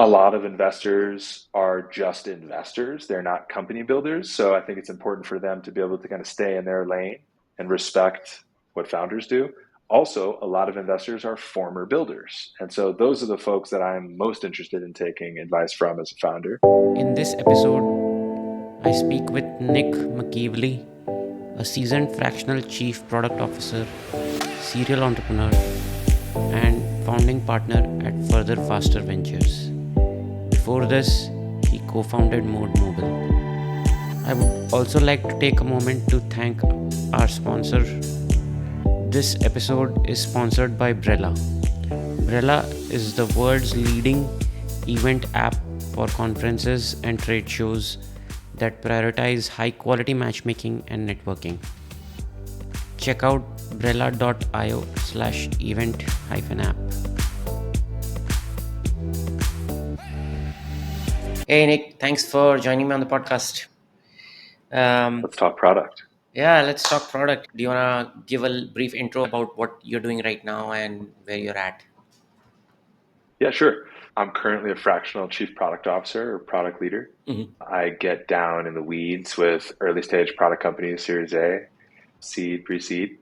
A lot of investors are just investors. They're not company builders. So I think it's important for them to be able to kind of stay in their lane and respect what founders do. Also, a lot of investors are former builders. And so those are the folks that I'm most interested in taking advice from as a founder. In this episode, I speak with Nick McEvily, a seasoned fractional chief product officer, serial entrepreneur, and founding partner at Further Faster Ventures. Before this, he co founded Mode Mobile. I would also like to take a moment to thank our sponsor. This episode is sponsored by Brella. Brella is the world's leading event app for conferences and trade shows that prioritize high quality matchmaking and networking. Check out brella.io/event-app. Hey Nick, thanks for joining me on the podcast. Let's talk product. Yeah, let's talk product. Do you want to give a brief intro about what you're doing right now and where you're at? Yeah, sure. I'm currently a fractional chief product officer or product leader. Mhm. I get down in the weeds with early stage product companies, Series A, seed, pre-seed,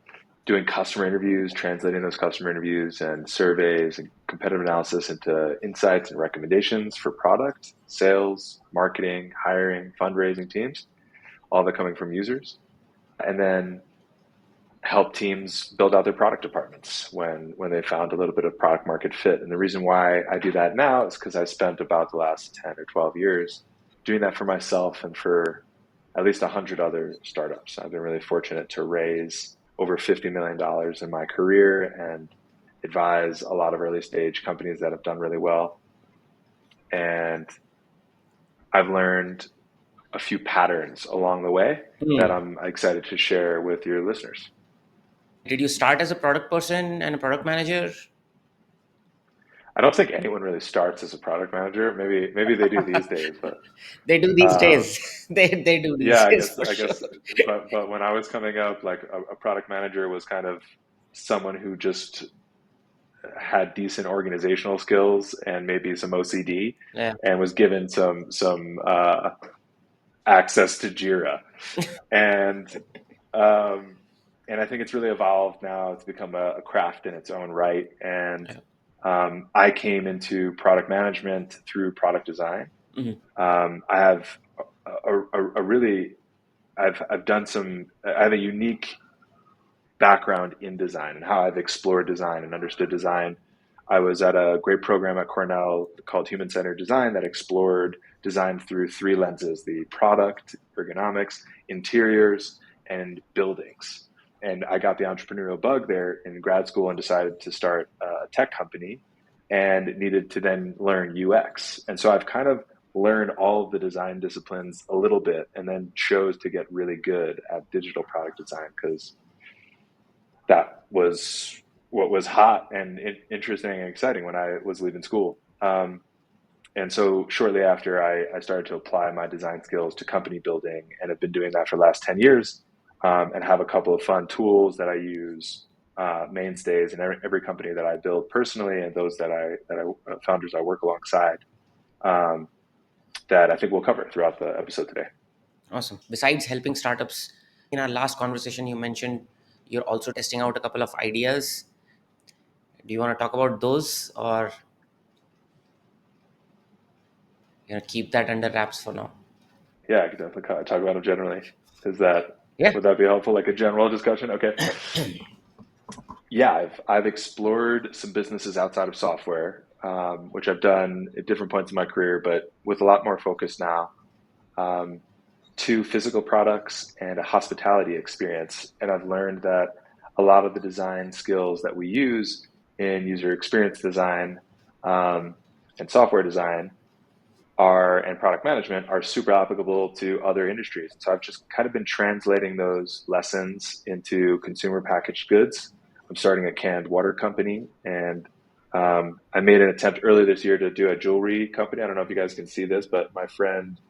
doing customer interviews, translating those customer interviews and surveys and competitive analysis into insights and recommendations for product, sales, marketing, hiring, fundraising teams, all that coming from users. And then help teams build out their product departments when they found a little bit of product market fit. And the reason why I do that now is because I spent about the last 10 or 12 years doing that for myself and for at least 100 other startups. I've been really fortunate to raise over $50 million in my career and advise a lot of early stage companies that have done really well. And I've learned a few patterns along the way that Hmm. I'm excited to share with your listeners. Did you start as a product person and a product manager? I don't think anyone really starts as a product manager. Maybe they do these days, but They do these um, days. they do yeah, these days for I sure. guess, but when I was coming up, like a product manager was kind of someone who just had decent organizational skills and maybe some OCD, Yeah. and was given some access to Jira, and um, and I think it's really evolved now. It's become a craft in its own right, and Yeah. I came into product management through product design. Mhm. I have a really I've done some I have a unique background in design and how I've explored design and understood design. I was at a great program at Cornell called Human Centered Design that explored design through three lenses: the product, ergonomics, interiors, and buildings. And I got the entrepreneurial bug there in grad school and decided to start a tech company and needed to then learn UX. And so I've kind of learned all of the design disciplines a little bit and then chose to get really good at digital product design because that was what was hot and interesting and exciting when I was leaving school. And so shortly after, I started to apply my design skills to company building and have been doing that for the last 10 years and have a couple of fun tools that I use, mainstays in every company that I build personally and those that I founders I work alongside um, that I think we'll cover throughout the episode today. Awesome. Besides helping startups, in our last conversation, you mentioned you're also testing out a couple of ideas. Do you want to talk about those, or keep that under wraps for now? Yeah, I could definitely talk about them generally. Is that Yeah. would that be helpful? Like a general discussion? Okay. Yeah, I've explored some businesses outside of software, which I've done at different points in my career, but with a lot more focus now. Um, to physical products and a hospitality experience, and I've learned that a lot of the design skills that we use in user experience design um, and software design are and product management are super applicable to other industries. And so I've just kind of been translating those lessons into consumer packaged goods. I'm starting a canned water company, and I made an attempt earlier this year to do a jewelry company. I don't know if you guys can see this, but my friend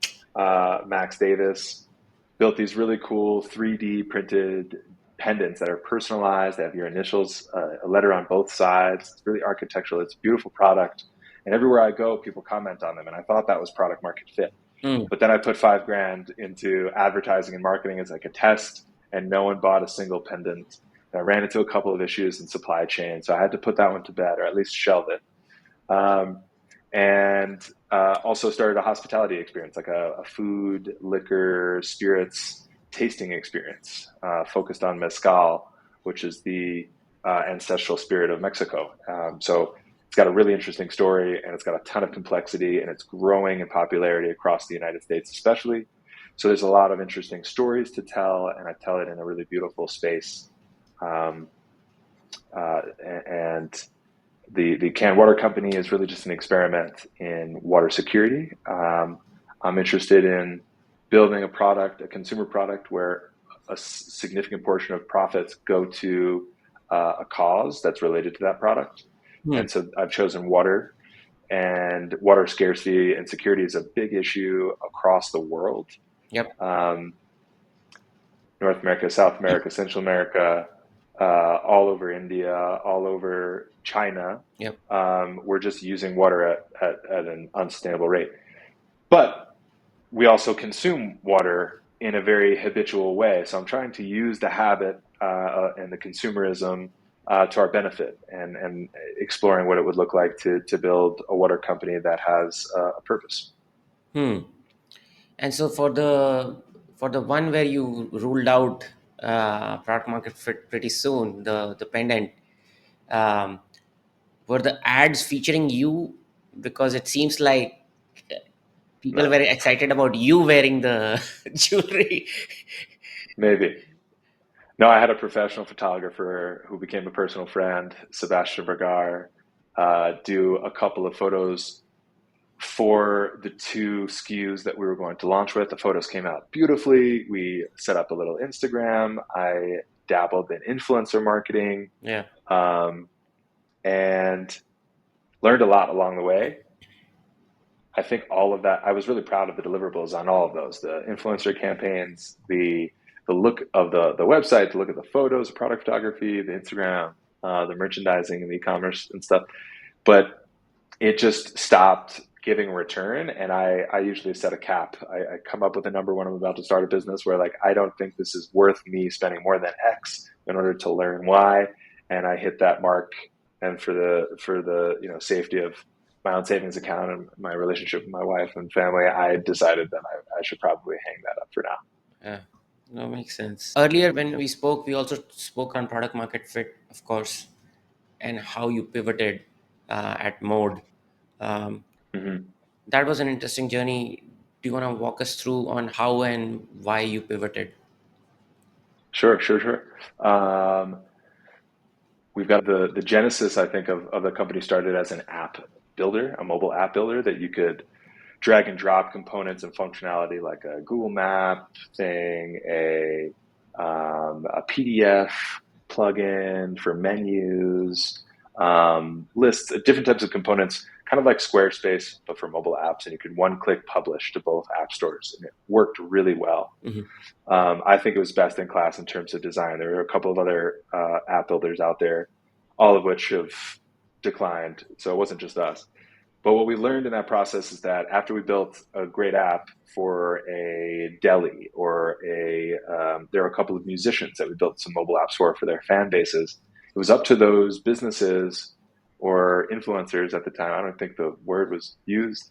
Max Davis built these really cool 3D printed pendants that are personalized. They have your initials, a letter on both sides. It's really architectural. It's a beautiful product And everywhere I go, people comment on them. And I thought that was product market fit. Mm. But then I put $5,000 into advertising and marketing as like a test, and no one bought a single pendant. And I ran into a couple of issues in supply chain. So I had to put that one to bed, or at least shelve it. And also started a hospitality experience, like a food, liquor, spirits tasting experience, focused on mezcal, which is the ancestral spirit of Mexico. So it's got a really interesting story, and it's got a ton of complexity, and it's growing in popularity across the United States, especially. So there's a lot of interesting stories to tell, and I tell it in a really beautiful space. Um, and the canned water company is really just an experiment in water security. I'm interested in building a product, a consumer product, where a significant portion of profits go to a cause that's related to that product. Mm. And so I've chosen water, and water scarcity and security is a big issue across the world. Yep. Um, North America, South America, Central America, all over India, all over China. Yep. We're just using water at an unsustainable rate. But we also consume water in a very habitual way. So I'm trying to use the habit and the consumerism to our benefit, and exploring what it would look like to build a water company that has a purpose. Hmm. And so for the one where you ruled out product market fit pretty soon, the pendant, um, were the ads featuring you? Because it seems like people No, were excited about you wearing the jewelry. maybe. No, I had a professional photographer who became a personal friend, Sebastian Bergar, do a couple of photos for the two SKUs that we were going to launch with. The photos came out beautifully. We set up a little Instagram. I dabbled in influencer marketing, Yeah. um, and learned a lot along the way. I think all of that, I was really proud of the deliverables on all of those, the influencer campaigns, the look of the website, the look of the photos, the product photography, the Instagram, the merchandising and the e-commerce and stuff. But it just stopped giving a return. And I usually set a cap. I come up with a number when I'm about to start a business where, like, I don't think this is worth me spending more than X in order to learn Y. And I hit that mark. And for the safety of my own savings account and my relationship with my wife and family, I decided that I should probably hang that up for now. Yeah. No, makes sense. Earlier, when we spoke, we also spoke on product market fit, of course, and how you pivoted at Mode. Um, Mm-hmm. that was an interesting journey. Do you want to walk us through on how and why you pivoted? Sure. We've got the genesis, I think, of the company started as an app builder, a mobile app builder that you could drag and drop components and functionality, like a Google Map thing, a PDF plugin for menus, lists, different types of components, kind of like Squarespace, but for mobile apps. And you could one-click publish to both app stores, and it worked really well. Hmm. I think it was best in class in terms of design. There were a couple of other app builders out there, all of which have declined. So it wasn't just us. But what we learned in that process is that after we built a great app for a deli, or there are a couple of musicians that we built some mobile apps for their fan bases. It was up to those businesses or influencers at the time. I don't think the word was used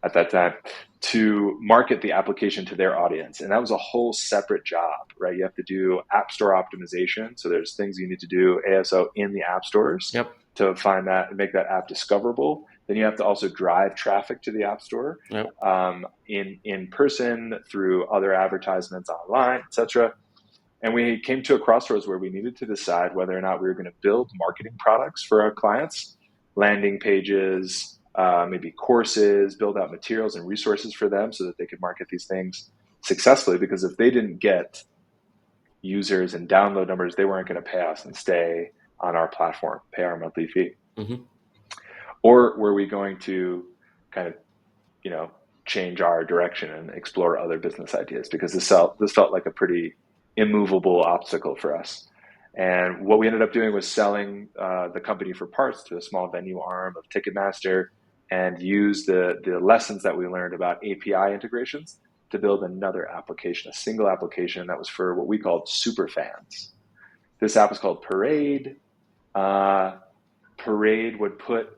at that time, to market the application to their audience. And that was a whole separate job, right? You have to do app store optimization. So there's things you need to do ASO in the app stores Yep. to find that and make that app discoverable. Then you have to also drive traffic to the app store, Yep. in person, through other advertisements online, etc. And we came to a crossroads where we needed to decide whether or not we were going to build marketing products for our clients, landing pages, maybe courses, build out materials and resources for them so that they could market these things successfully. Because if they didn't get users and download numbers, they weren't going to pay us and stay on our platform, pay our monthly fee. Mm-hmm. Or were we going to kind of, change our direction and explore other business ideas? Because this felt like a pretty immovable obstacle for us. And what we ended up doing was selling the company for parts to a small venue arm of Ticketmaster, and use the lessons that we learned about API integrations to build another application, a single application that was for what we called super fans. This app was called Parade. Parade would put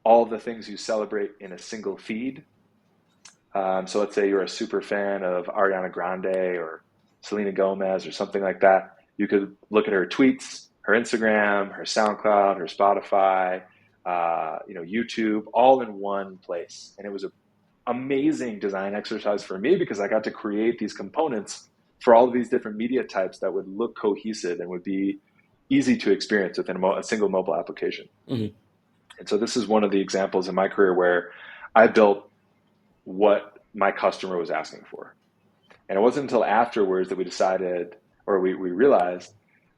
all the things you celebrate in a single feed. So let's say you're a super fan of Ariana Grande or Selena Gomez or something like that. You could look at her tweets, her Instagram, her SoundCloud, her Spotify, YouTube, all in one place. And it was an amazing design exercise for me because I got to create these components for all of these different media types that would look cohesive and would be easy to experience within a single mobile application. Mm-hmm. And so this is one of the examples in my career where I built what my customer was asking for. And it wasn't until afterwards that we decided, or we realized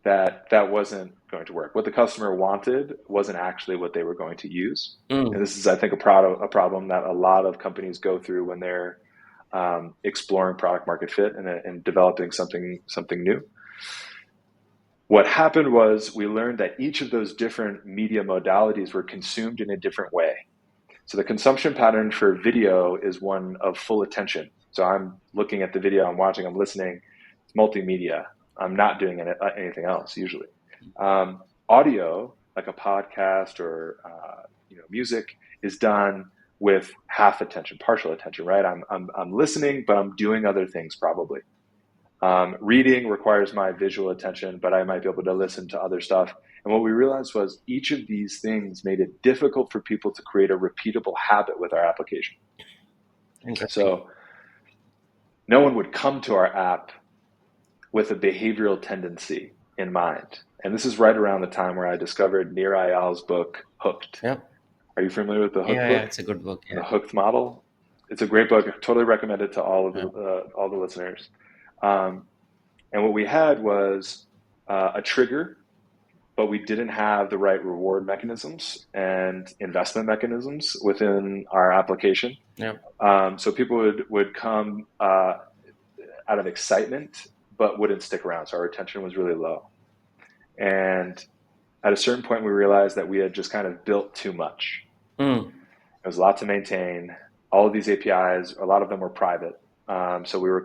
that that wasn't going to work. What the customer wanted wasn't actually what they were going to use. And this is, I think, a problem that a lot of companies go through when they're exploring product market fit and developing something new. What happened was we learned that each of those different media modalities were consumed in a different way. So the consumption pattern for video is one of full attention. So I'm looking at the video, I'm watching, I'm listening. It's multimedia. I'm not doing anything else usually. Audio, like a podcast or music, is done with half attention, partial attention, right? I'm listening, but I'm doing other things probably. Reading requires my visual attention, but I might be able to listen to other stuff. And what we realized was each of these things made it difficult for people to create a repeatable habit with our application. So no one would come to our app with a behavioral tendency in mind. And this is right around the time where I discovered Nir Eyal's book, Hooked. Yep. Are you familiar with the Hooked book? Yeah, it's a good book. Yeah. The Hooked model. It's a great book. I totally recommend it to all of all the listeners. And what we had was a trigger, but we didn't have the right reward mechanisms and investment mechanisms within our application. Yep. So people would come out of excitement, but wouldn't stick around. So our retention was really low. And at a certain point, we realized that we had just kind of built too much. There was a lot to maintain. All of these APIs, a lot of them were private. So we were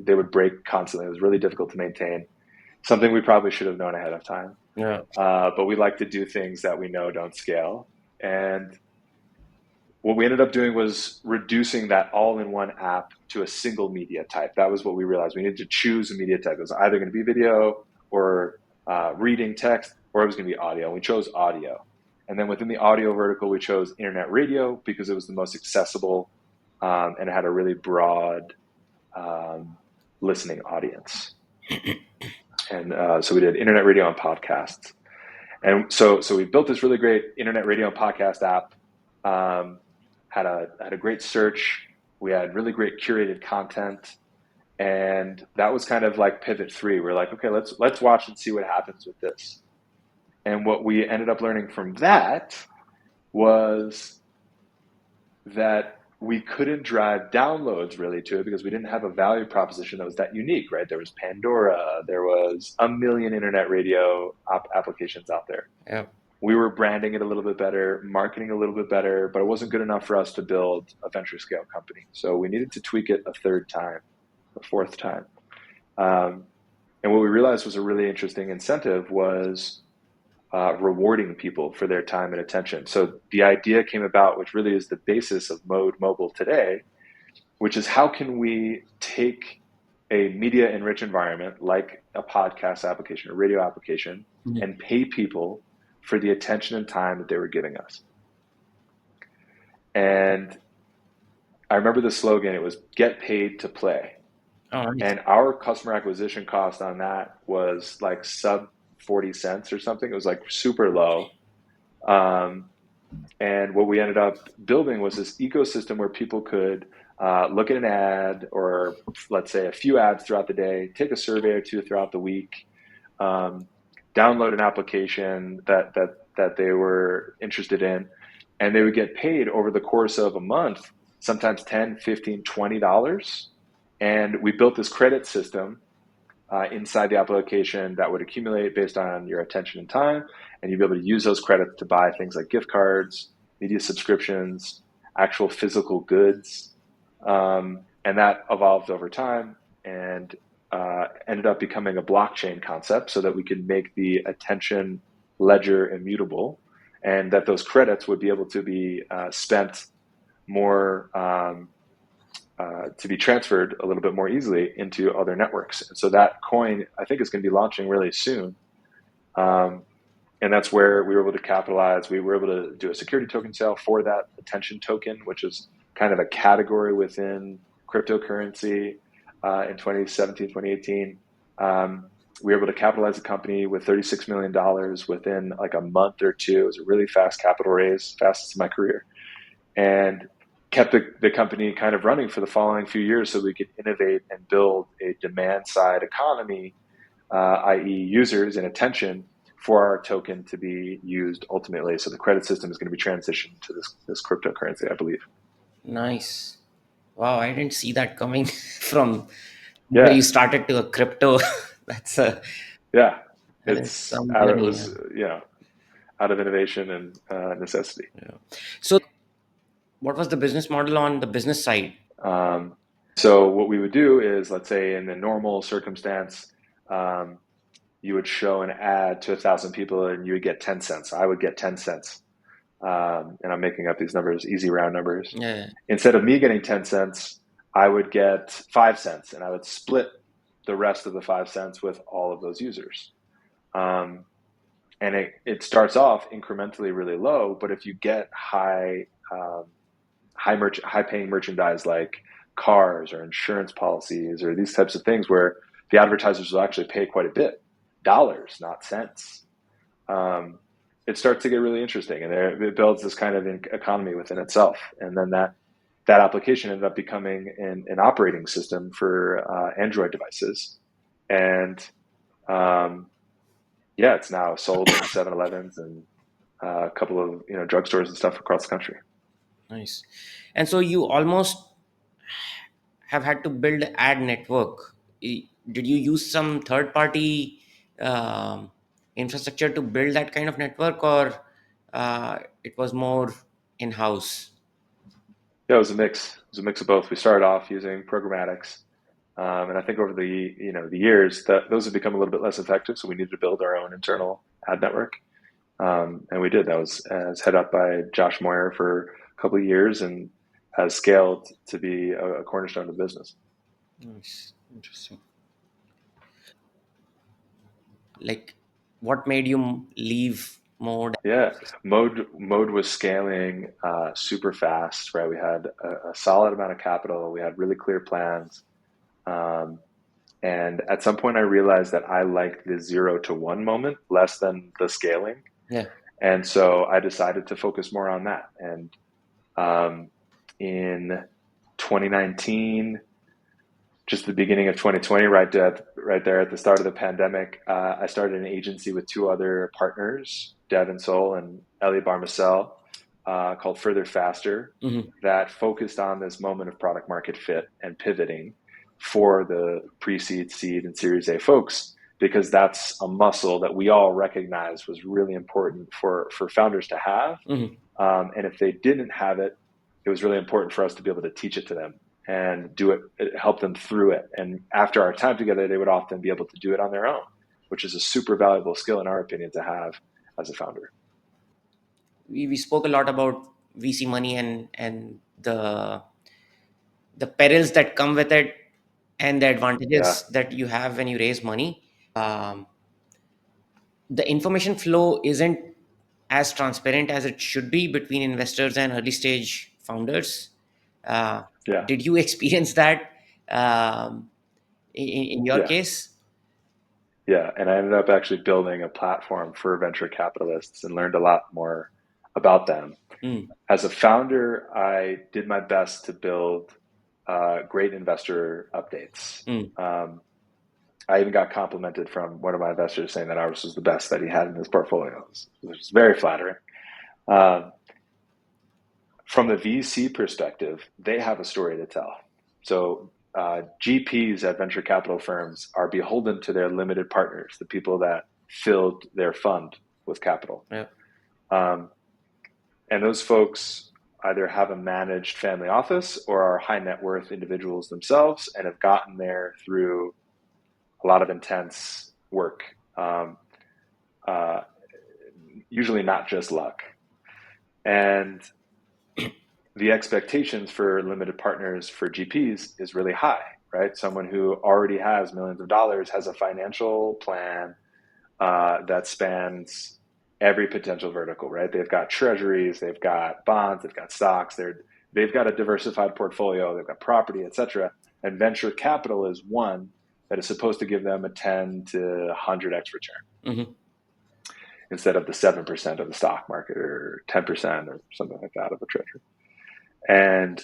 they would break constantly. It was really difficult to maintain. Something we probably should have known ahead of time. Yeah. But we like to do things that we know don't scale. And what we ended up doing was reducing that all-in-one app to a single media type. That was what we realized. We needed to choose a media type. It was either going to be video or reading text, or it was going to be audio. And we chose audio. And then within the audio vertical, we chose internet radio because it was the most accessible and it had a really broad listening audience. And so we did internet radio and podcasts. And so we built this really great internet radio and podcast app, had a great search. We had really great curated content. And that was kind of like pivot 3. We're like, okay, let's watch and see what happens with this. And what we ended up learning from that was that we couldn't drive downloads really to it because we didn't have a value proposition that was that unique, right? There was Pandora, there was a million internet radio applications out there. Yeah. We were branding it a little bit better, marketing a little bit better, but it wasn't good enough for us to build a venture scale company. So we needed to tweak it a third time, a fourth time. And what we realized was a really interesting incentive was rewarding people for their time and attention. So the idea came about, which really is the basis of Mode Mobile today, which is how can we take a media-enriched environment like a podcast application, a radio application, and pay people for the attention and time that they were giving us. And I remember the slogan, it was get paid to play. Oh, nice. And our customer acquisition cost on that was like sub 40 cents or something. It was like super low. And what we ended up building was this ecosystem where people could look at an ad or let's say a few ads throughout the day, take a survey or two throughout the week, download an application that they were interested in, and they would get paid over the course of a month, sometimes $10, $15, $20. And we built this credit system inside the application that would accumulate based on your attention and time, and you'd be able to use those credits to buy things like gift cards media subscriptions, actual physical goods. And that evolved over time and ended up becoming a blockchain concept so that we could make the attention ledger immutable and that those credits would be able to be spent more to be transferred a little bit more easily into other networks. And so that coin, I think, is going to be launching really soon. And that's where we were able to capitalize. We were able to do a security token sale for that attention token, which is kind of a category within cryptocurrency in 2017, 2018. We were able to capitalize the company with $36 million within like a month or two. It was a really fast capital raise, fastest in my career. And kept the company kind of running for the following few years so we could innovate and build a demand side economy, i.e. users and attention for our token to be used ultimately. So the credit system is going to be transitioned to this cryptocurrency, I believe. Nice. Wow, I didn't see that coming from where Yeah, you started to a crypto. That's a yeah. that is It's some out. It journey. was out of innovation and necessity. Yeah. So, what was the business model on the business side? Um, so what we would do is, let's say in a normal circumstance, um, you would show an ad to 1,000 people and you would get 10 cents. I would get 10 cents. And I'm making up these numbers, easy round numbers. Yeah. Instead of me getting 10 cents, I would get 5 cents and I would split the rest of the 5 cents with all of those users. Um, and it starts off incrementally really low, but if you get high paying merchandise like cars or insurance policies or these types of things where the advertisers will actually pay quite a bit, dollars, not cents. It starts to get really interesting, and it builds this kind of economy within itself. And then that application ended up becoming an operating system for Android devices, and yeah, it's now sold in 7-Elevens and a couple of drugstores and stuff across the country. Nice. And so you almost have had to build ad network. Did you use some third party infrastructure to build that kind of network, or it was more in house? Yeah, it was a mix. It was a mix of both. We started off using programmatics, and I think over the years that those have become a little bit less effective. So we needed to build our own internal ad network, and we did. That was head up by Josh Moyer for a couple of years, and has scaled to be a cornerstone of the business. Nice. Interesting. Like, what made you leave mode? Yeah, mode was scaling super fast. Right, we had a solid amount of capital. We had really clear plans. Um, And at some point, I realized that I liked the 0 to 1 moment less than the scaling. Yeah. And so I decided to focus more on that. And in 2019, just the beginning of 2020, right there at the start of the pandemic, I started an agency with two other partners, Devin Sol and Ellie Barmacel, called Further Faster, Hmm. that focused on this moment of product market fit and pivoting for the pre-seed, seed, and Series A folks, because that's a muscle that we all recognize was really important for founders to have. Hmm. And if they didn't have it, it was really important for us to be able to teach it to them and do it, help them through it. And after our time together, they would often be able to do it on their own, which is a super valuable skill, in our opinion, to have as a founder. We spoke a lot about VC money and the perils that come with it and the Yeah, advantages that you have when you raise money. Um, the information flow isn't as transparent as it should be between investors and early stage founders. Uh, yeah, did you experience that um, in your yeah, case? yeah. And I ended up actually building a platform for venture capitalists and learned a lot more about them. Mm, As a founder, I did my best to build great investor updates. mm, Um, I even got complimented from one of my investors saying that ours was the best that he had in his portfolio, which is very flattering. Um, from the VC perspective, they have a story to tell. So GPs at venture capital firms are beholden to their limited partners, the people that filled their fund with capital. yeah. Um, And those folks either have a managed family office or are high net worth individuals themselves and have gotten there through a lot of intense work, uh, usually not just luck. And the expectations for limited partners for GPs is really high, right? Someone who already has millions of dollars has a financial plan that spans every potential vertical, right? They've got treasuries, they've got bonds, they've got stocks, they've got a diversified portfolio, they've got property, etc. And venture capital is one that is supposed to give them a 10 to 100x return Mm-hmm. instead of the 7% of the stock market or 10% or something like that of a treasury. And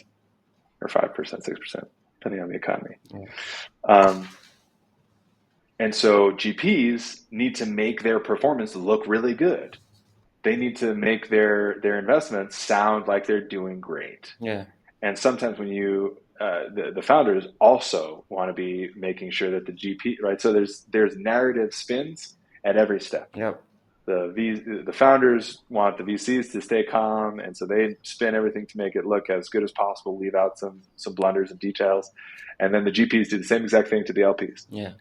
or 5%, 6%, depending on the economy. Yeah. And so GPs need to make their performance look really good. They need to make their investments sound like they're doing great. Yeah. And sometimes when the founders also want to be making sure that the GP, right? So there's narrative spins at every step. Yep. The founders want the VCs to stay calm, and so they spin everything to make it look as good as possible, leave out some blunders and details, and then the GPs do the same exact thing to the LPs. Yeah.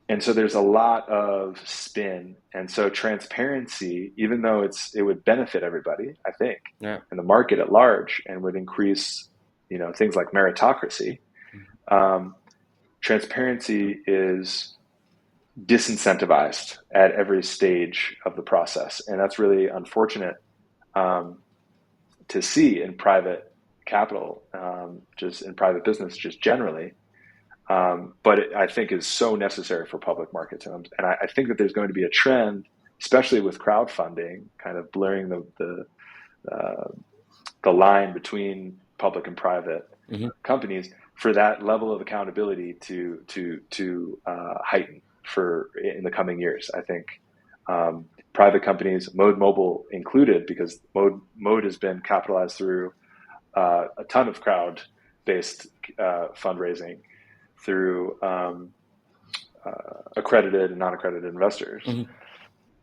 And so there's a lot of spin, and so transparency, even though it would benefit everybody, I think, Yeah. and the market at large, and would increase, things like meritocracy. Transparency is disincentivized at every stage of the process, and that's really unfortunate to see in private capital, just in private business, just generally. But I think is so necessary for public markets, and I think that there's going to be a trend, especially with crowdfunding, kind of blurring the line between public and private companies, for that level of accountability to heighten in the coming years. I think private companies, Mode Mobile included, because Mode has been capitalized through a ton of crowd-based fundraising through accredited and non-accredited investors,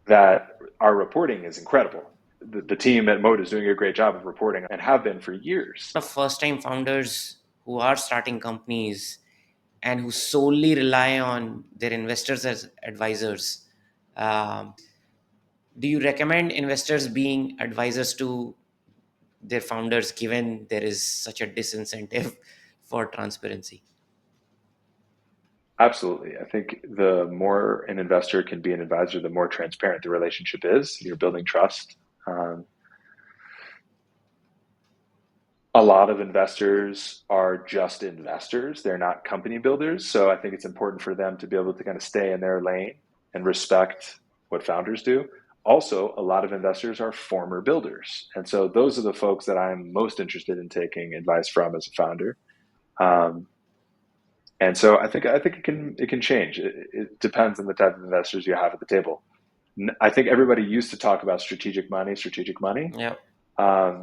that our reporting is incredible. The team at Mode is doing a great job of reporting and have been for years. The first-time founders who are starting companies and who solely rely on their investors as advisors, do you recommend investors being advisors to their founders, given there is such a disincentive for transparency? Absolutely. I think the more an investor can be an advisor, the more transparent the relationship is. You're building trust. A lot of investors are just investors. They're not company builders. So I think it's important for them to be able to kind of stay in their lane and respect what founders do. Also, a lot of investors are former builders. And so those are the folks that I'm most interested in taking advice from as a founder. And so I think it can change. It depends on the type of investors you have at the table. I think everybody used to talk about strategic money, Yeah.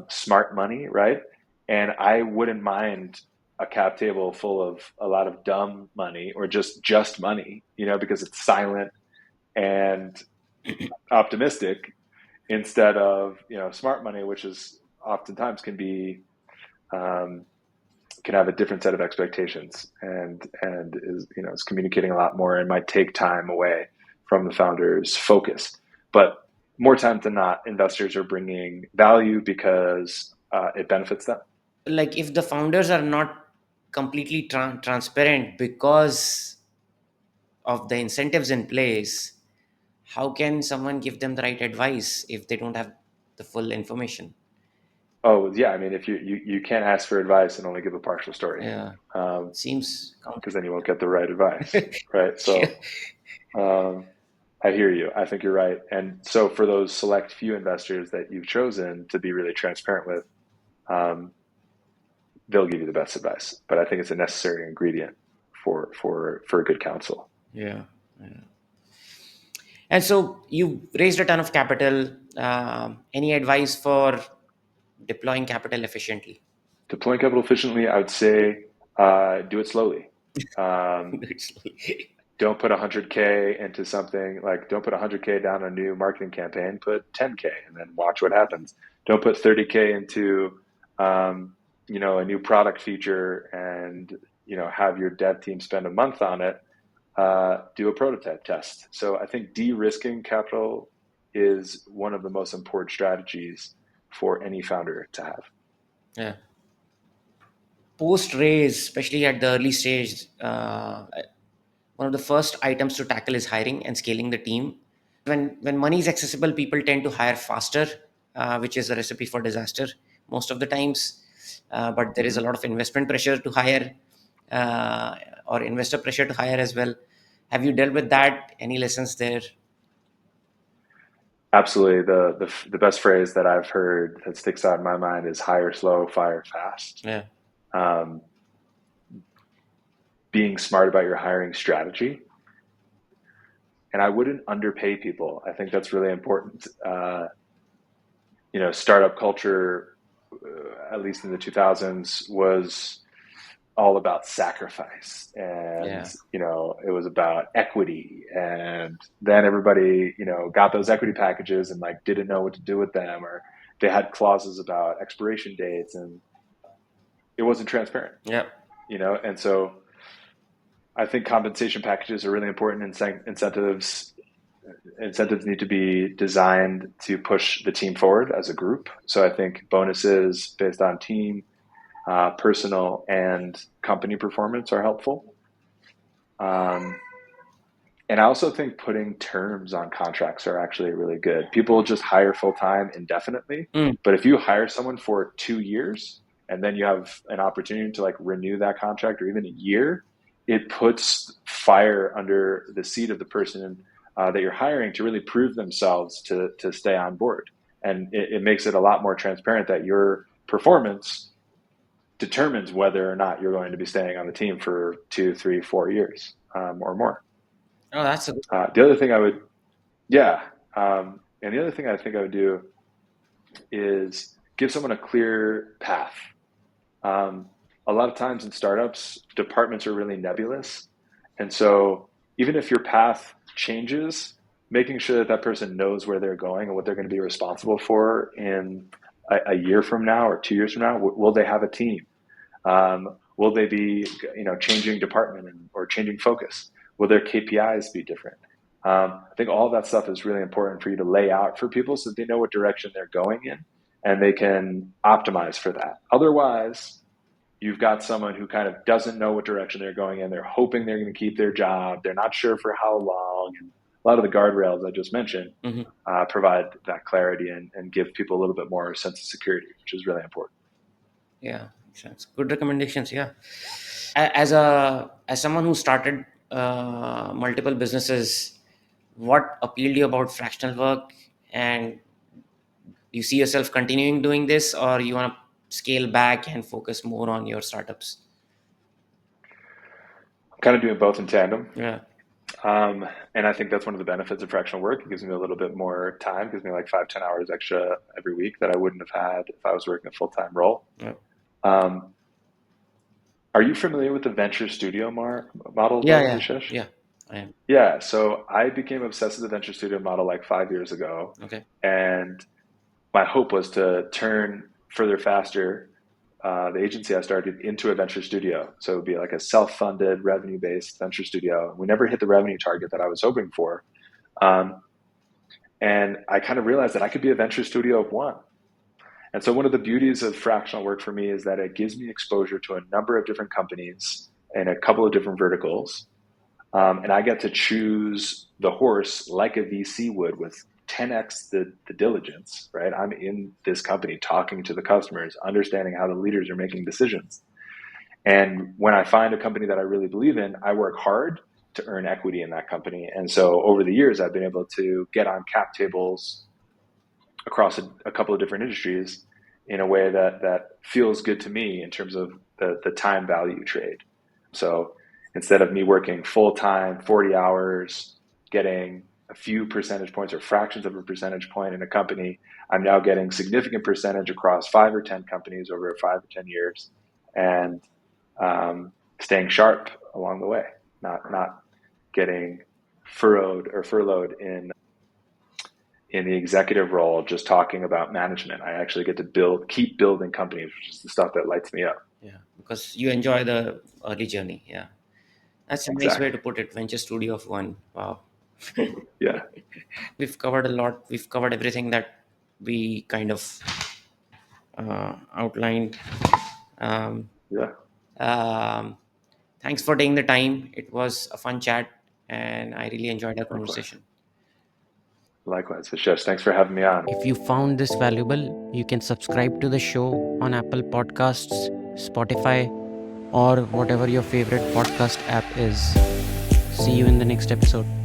smart money, right? And I wouldn't mind a cap table full of a lot of dumb money, or just money, because it's silent and optimistic, instead of smart money, which is oftentimes can have a different set of expectations, and is communicating a lot more and might take time away from the founder's focus. But more times than not, investors are bringing value because it benefits them. Like, if the founders are not completely transparent because of the incentives in place, how can someone give them the right advice if they don't have the full information? Oh yeah, I mean, if you can't ask for advice and only give a partial story, Yeah. Seems because then you won't get the right advice, right? So I hear you. I think you're right. And so for those select few investors that you've chosen to be really transparent with, they'll give you the best advice. But I think it's a necessary ingredient for a good counsel. Yeah. And so you raised a ton of capital. Any advice for deploying capital efficiently? Deploying capital efficiently, I would say do it slowly. don't put 100K into something like, don't put 100K down a new marketing campaign, put 10K and then watch what happens. Don't put 30K into, a new product feature and, have your dev team spend a month on it. Do a prototype test. So I think de-risking capital is one of the most important strategies for any founder to have. Yeah. Post raise, especially at the early stage, one of the first items to tackle is hiring and scaling the team. When money is accessible, people tend to hire faster, which is a recipe for disaster most of the times. But there is a lot of investment pressure to hire, uh, or investor pressure to hire as well. Have you dealt with that? Any lessons there? Absolutely. The best phrase that I've heard that sticks out in my mind is hire slow, fire fast. Yeah. Um, being smart about your hiring strategy. And I wouldn't underpay people. I think that's really important. Startup culture, at least in the 2000s, was all about sacrifice, and Yeah. it was about equity, and then everybody got those equity packages and like didn't know what to do with them, or they had clauses about expiration dates, and it wasn't transparent. Yeah. And so I think compensation packages are really important. Incentives need to be designed to push the team forward as a group. So I think bonuses based on team, personal, and company performance are helpful. And I also think putting terms on contracts are actually really good. People just hire full time indefinitely, Mm. but if you hire someone for 2 years and then you have an opportunity to like renew that contract or even a year, it puts fire under the seat of the person that you're hiring to really prove themselves to stay on board. And it makes it a lot more transparent that your performance determines whether or not you're going to be staying on the team for 2, 3, 4 years or more. Oh, that's a The other thing I would, yeah, and the other thing I think I would do is give someone a clear path. A lot of times in startups, departments are really nebulous. And so even if your path changes, making sure that that person knows where they're going and what they're going to be responsible for in a year from now or 2 years from now. Will they have a team? Will they be, changing department or changing focus? Will their KPIs be different? I think all of that stuff is really important for you to lay out for people so that they know what direction they're going in and they can optimize for that. Otherwise, you've got someone who kind of doesn't know what direction they're going in. They're hoping they're going to keep their job. They're not sure for how long. And a lot of the guardrails I just mentioned provide that clarity and give people a little bit more sense of security, which is really important. Yeah, makes sense. Good recommendations. Yeah. As someone who started multiple businesses, what appealed to you about fractional work, and you see yourself continuing doing this, or you want to scale back and focus more on your startups? I'm kind of doing both in tandem. Yeah. And I think that's one of the benefits of fractional work. It gives me a little bit more time, gives me like 5-10 hours extra every week that I wouldn't have had if I was working a full-time role. Yeah. Um, are you familiar with the venture studio model Yeah. though, Yeah. Yashesh? Yeah. I am. Yeah, so I became obsessed with the venture studio model like 5 years ago. Okay. And my hope was to turn Further Faster, the agency I started, into a venture studio. So it would be like a self-funded, revenue-based venture studio. We never hit the revenue target that I was hoping for. And I kind of realized that I could be a venture studio of one. And so one of the beauties of fractional work for me is that it gives me exposure to a number of different companies and a couple of different verticals. And I get to choose the horse like a VC would with 10x the diligence, right? I'm in this company talking to the customers, understanding how the leaders are making decisions. And when I find a company that I really believe in, I work hard to earn equity in that company. And so over the years, I've been able to get on cap tables across a couple of different industries in a way that feels good to me in terms of the time value trade. So instead of me working full time, 40 hours, getting a few percentage points or fractions of a percentage point in a company, I'm now getting significant percentage across 5 or 10 companies over 5 or 10 years, and staying sharp along the way, not getting furloughed in the executive role, just talking about management. I actually get to keep building companies, which is the stuff that lights me up. Yeah, because you enjoy the early journey. Yeah, that's a nice way Exactly. to put it. Venture studio of one. Wow. Yeah. We've covered a lot. We've covered everything that we kind of outlined. Um, Yeah. um, Thanks for taking the time. It was a fun chat, and I really enjoyed our Likewise. conversation. Likewise. Vishesh, thanks for having me on. If you found this valuable, you can subscribe to the show on Apple Podcasts, Spotify, or whatever your favorite podcast app is. See you in the next episode.